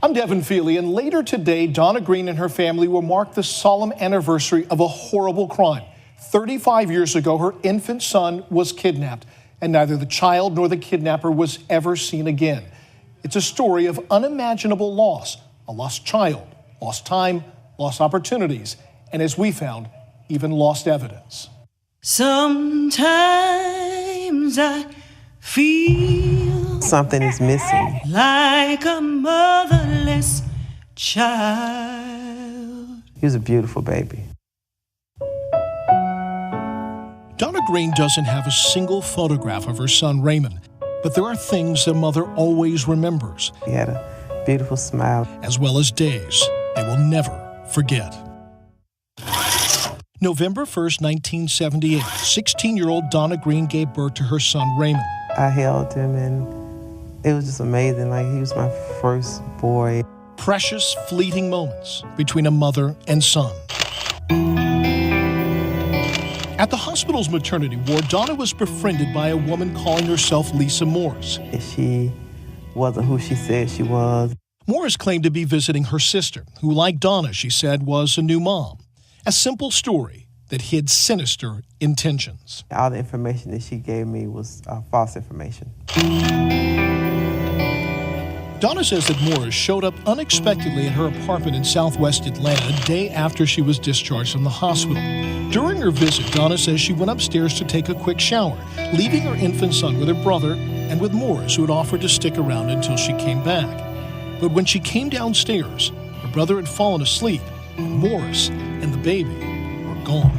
I'm Devin Feely, and later today, Donna Green and her family will mark the solemn anniversary of a horrible crime. 35 years ago, her infant son was kidnapped, and neither the child nor the kidnapper was ever seen again. It's a story of unimaginable loss, a lost child, lost time, lost opportunities, and as we found, even lost evidence. Sometimes I feel something is missing, like a motherless child. He was a beautiful baby. Donna Green doesn't have a single photograph of her son Raymond, but there are things a mother always remembers. He had a beautiful smile, as well as days they will never forget. November 1st, 1978, 16-year-old Donna Green gave birth to her son Raymond. I held him, and it was just amazing. Like, he was my first boy. Precious, fleeting moments between a mother and son. At the hospital's maternity ward, Donna was befriended by a woman calling herself Lisa Morris. She wasn't who she said she was. Morris claimed to be visiting her sister, who, like Donna, she said, was a new mom. A simple story that hid sinister intentions. All the information that she gave me was false information. Donna says that Morris showed up unexpectedly at her apartment in southwest Atlanta a day after she was discharged from the hospital. During her visit, Donna says she went upstairs to take a quick shower, leaving her infant son with her brother and with Morris, who had offered to stick around until she came back. But when she came downstairs, her brother had fallen asleep, and Morris and the baby were gone.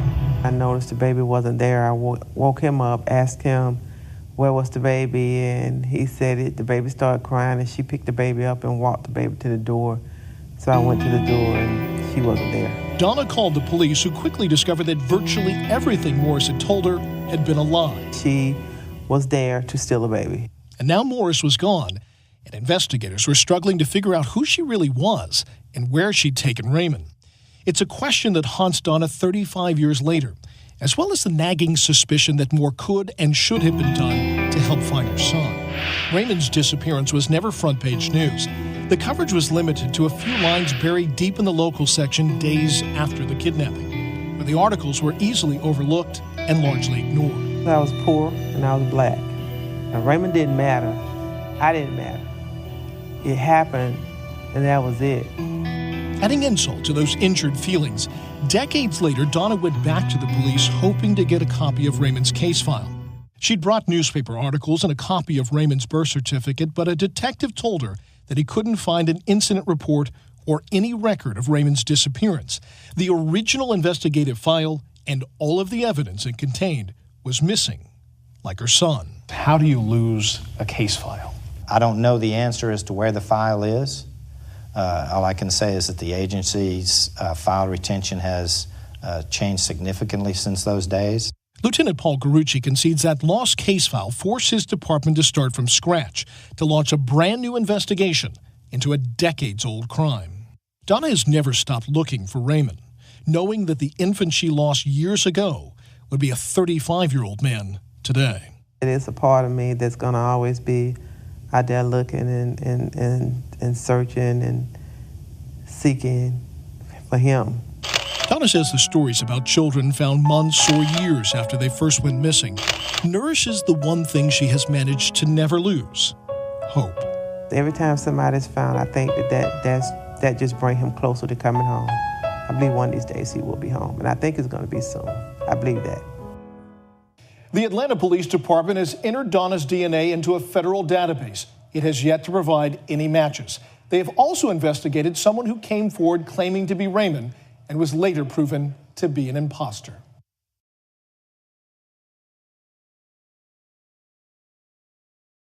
I noticed the baby wasn't there. I woke him up, asked him where was the baby, and he said the baby started crying, and she picked the baby up and walked the baby to the door. So I went to the door, and she wasn't there. Donna called the police, who quickly discovered that virtually everything Morris had told her had been a lie. She was there to steal a baby. And now Morris was gone, and investigators were struggling to figure out who she really was and where she'd taken Raymond. It's a question that haunts Donna 35 years later, as well as the nagging suspicion that more could and should have been done to help find her son. Raymond's disappearance was never front-page news. The coverage was limited to a few lines buried deep in the local section days after the kidnapping, where the articles were easily overlooked and largely ignored. I was poor and I was black. Now, Raymond didn't matter. I didn't matter. It happened, and that was it. Adding insult to those injured feelings, decades later, Donna went back to the police hoping to get a copy of Raymond's case file. She'd brought newspaper articles and a copy of Raymond's birth certificate, but a detective told her that he couldn't find an incident report or any record of Raymond's disappearance. The original investigative file and all of the evidence it contained was missing, like her son. How do you lose a case file? I don't know the answer as to where the file is. All I can say is that the agency's file retention has changed significantly since those days. Lieutenant Paul Garucci concedes that lost case file forced his department to start from scratch, to launch a brand new investigation into a decades-old crime. Donna has never stopped looking for Raymond, knowing that the infant she lost years ago would be a 35-year-old man today. It is a part of me that's going to always be out there looking and searching and seeking for him. Donna says the stories about children found months or years after they first went missing nourishes the one thing she has managed to never lose: hope. Every time somebody's found, I think that just brings him closer to coming home. I believe one of these days he will be home, and I think it's going to be soon. I believe that. The Atlanta Police Department has entered Donna's DNA into a federal database. It has yet to provide any matches. They have also investigated someone who came forward claiming to be Raymond and was later proven to be an imposter.